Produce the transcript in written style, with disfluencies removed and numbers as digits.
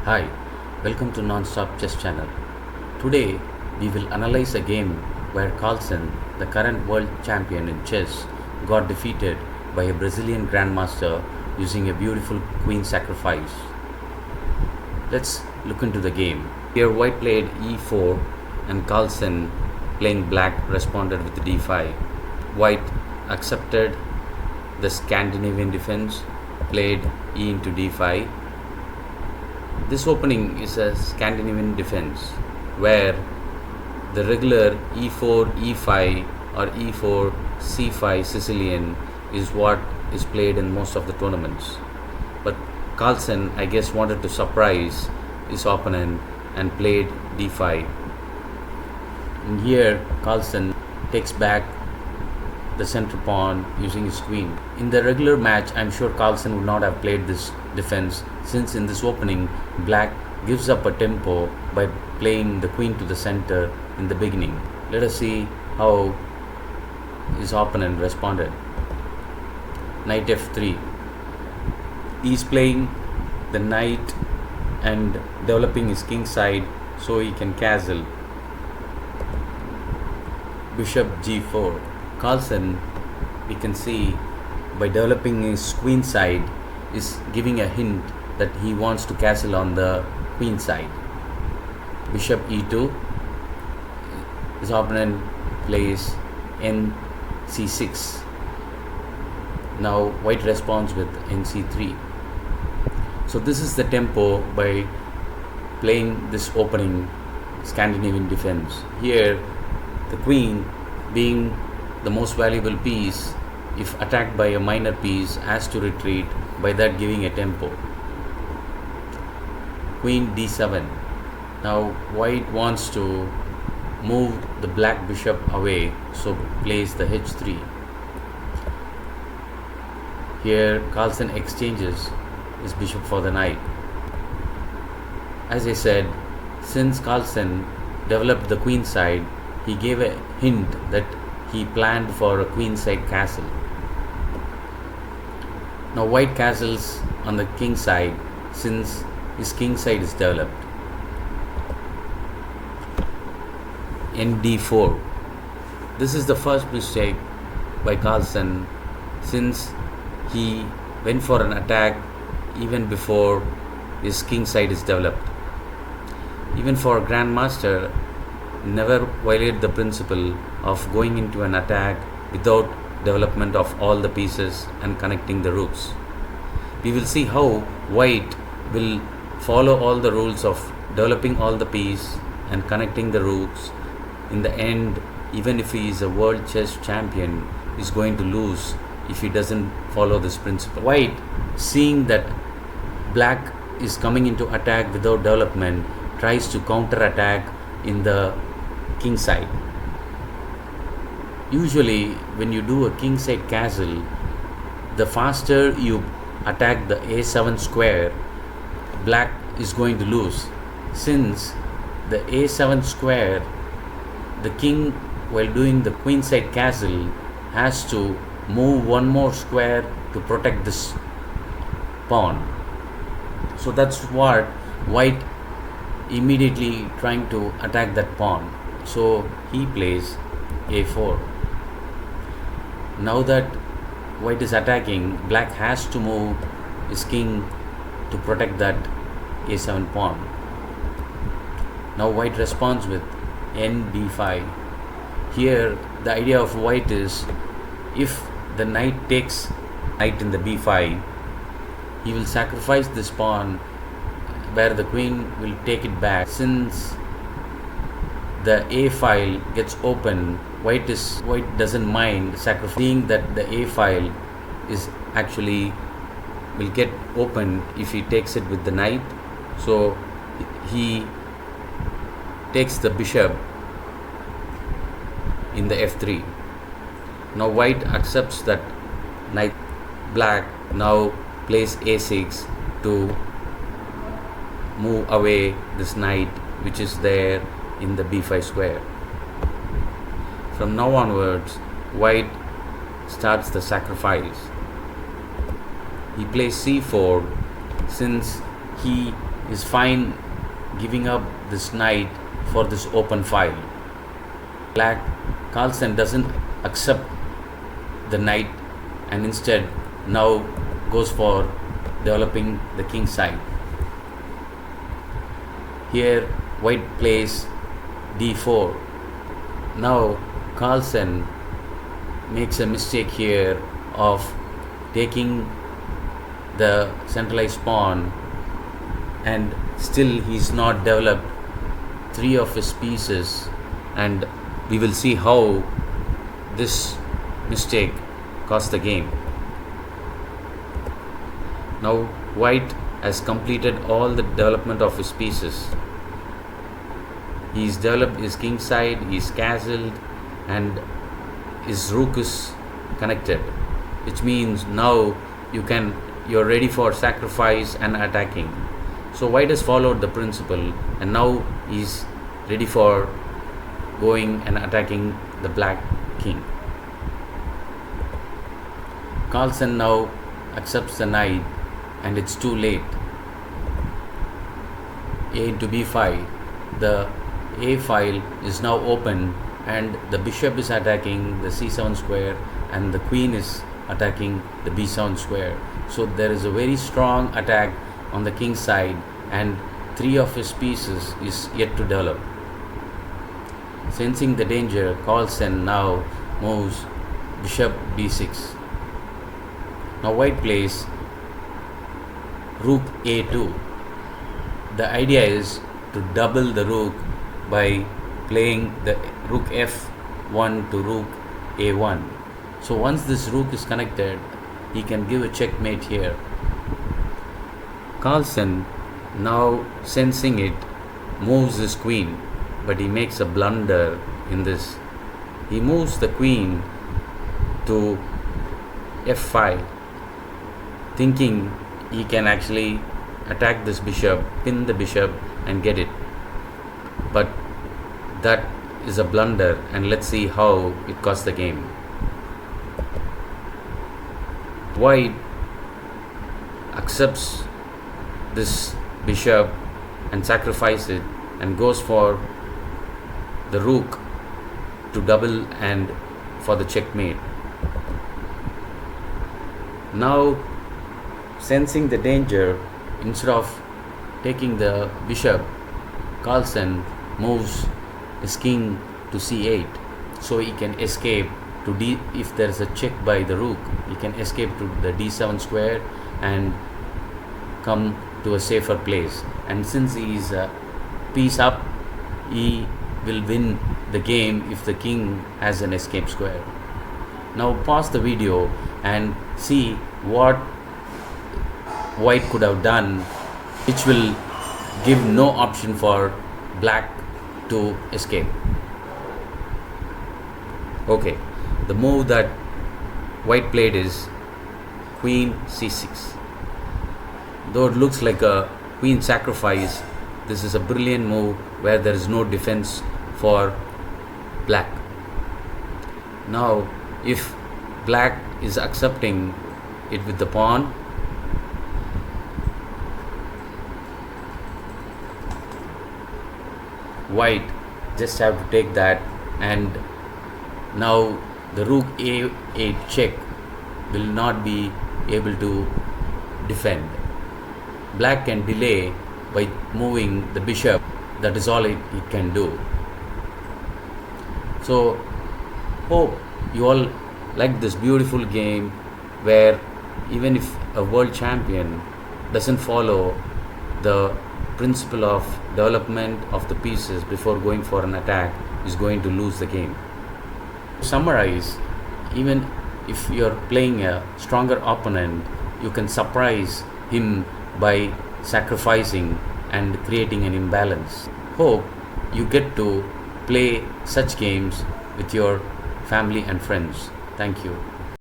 Hi, welcome to NonStopChess channel. Today we will analyze a game where Carlsen, the current world champion in chess, got defeated by a Brazilian grandmaster using a beautiful queen sacrifice. Let's look into the game. Here white played e4 and Carlsen playing black responded with d5. White accepted the Scandinavian defense, played e into d5. This opening is a Scandinavian defense where the regular e4, e5 or e4, c5 Sicilian is what is played in most of the tournaments. But Carlsen, I guess, wanted to surprise his opponent and played d5. And here Carlsen takes back the center pawn using his queen. In the regular match, I'm sure Carlsen would not have played this defense, since in this opening black gives up a tempo by playing the queen to the center in the beginning. Let us see how his opponent responded. Knight f3. He's playing the knight and developing his king side so he can castle. Bishop g4. Carlsen, we can see, by developing his queen side, is giving a hint that he wants to castle on the queen side. Bishop e2. His opponent plays nc6. Now white responds with nc3. So this is the tempo by playing this opening Scandinavian defense. Here the queen, being the most valuable piece, if attacked by a minor piece, has to retreat, by that giving a tempo. Queen d7. Now white wants to move the black bishop away, so plays the h3. Here Carlsen exchanges his bishop for the knight. As I said, since Carlsen developed the queen side, he gave a hint that he planned for a queen side castle. Now white castles on the king side since his king side is developed. Nd4. This is the first mistake by Carlsen, since he went for an attack even before his king side is developed. Even for a grandmaster, never violate the principle of going into an attack without development of all the pieces and connecting the rooks. We will see how white will follow all the rules of developing all the piece and connecting the rooks. In the end, even if he is a world chess champion, he is going to lose if he doesn't follow this principle. White, seeing that black is coming into attack without development, tries to counter attack in the king side. Usually when you do a king side castle, the faster you attack the a7 square, black is going to lose, since the a7 square, the king, while doing the queen side castle, has to move one more square to protect this pawn. So that's what white immediately trying to attack that pawn. So he plays a4. Now that white is attacking, black has to move his king to protect that a7 pawn. Now white responds with nd5. Here the idea of white is, if the knight takes knight in the b5, he will sacrifice this pawn where the queen will take it back. Since the a file gets open, white doesn't mind sacrificing that the a file is actually will get open if he takes it with the knight. So he takes the bishop in the f3. Now white accepts that knight. Black now plays a6 to move away this knight which is there in the b5 square. From now onwards, white starts the sacrifice. He plays c4 since he is fine giving up this knight for this open file. Black Carlsen doesn't accept the knight and instead now goes for developing the king side. Here white plays d4. Now Carlsen makes a mistake here of taking the centralized pawn, and still he's not developed three of his pieces, and we will see how this mistake cost the game. Now white has completed all the development of his pieces. He's developed his king side, he's castled, and his rook is connected, which means now you're ready for sacrifice and attacking. So white has followed the principle, and now he's ready for going and attacking the black king. Carlsen now accepts the knight, and it's too late. A into b5. The a file is now open, and the bishop is attacking the c7 square, and the queen is attacking the b7 square. So there is a very strong attack on the king side, and three of his pieces is yet to develop. Sensing the danger, Carlsen now moves bishop d6. Now white plays rook a2. The idea is to double the rook by playing the rook f1 to rook a1. So once this rook is connected, he can give a checkmate here. Carlsen, now sensing it, moves his queen, but he makes a blunder in this. He moves the queen to f5, thinking he can actually attack this bishop, pin the bishop and get it. But that is a blunder, and let's see how it costs the game. White accepts this bishop and sacrifices it and goes for the rook to double and for the checkmate. Now, sensing the danger, instead of taking the bishop, Carlsen moves his king to c8, so he can escape to d. If there is a check by the rook, he can escape to the d7 square and come to a safer place. And since he is a piece up, he will win the game if the king has an escape square. Now pause the video and see what white could have done, which will give no option for black to escape. Okay, the move that white played is queen c6. Though it looks like a queen sacrifice, this is a brilliant move where there is no defense for black. Now if black is accepting it with the pawn, white just have to take that, and now the rook a8 check will not be able to defend. Black can delay by moving the bishop. That is all it can do. So hope you all like this beautiful game, where even if a world champion doesn't follow the principle of development of the pieces before going for an attack, is going to lose the game. To summarize, even if you're playing a stronger opponent, you can surprise him by sacrificing and creating an imbalance. Hope you get to play such games with your family and friends. Thank you.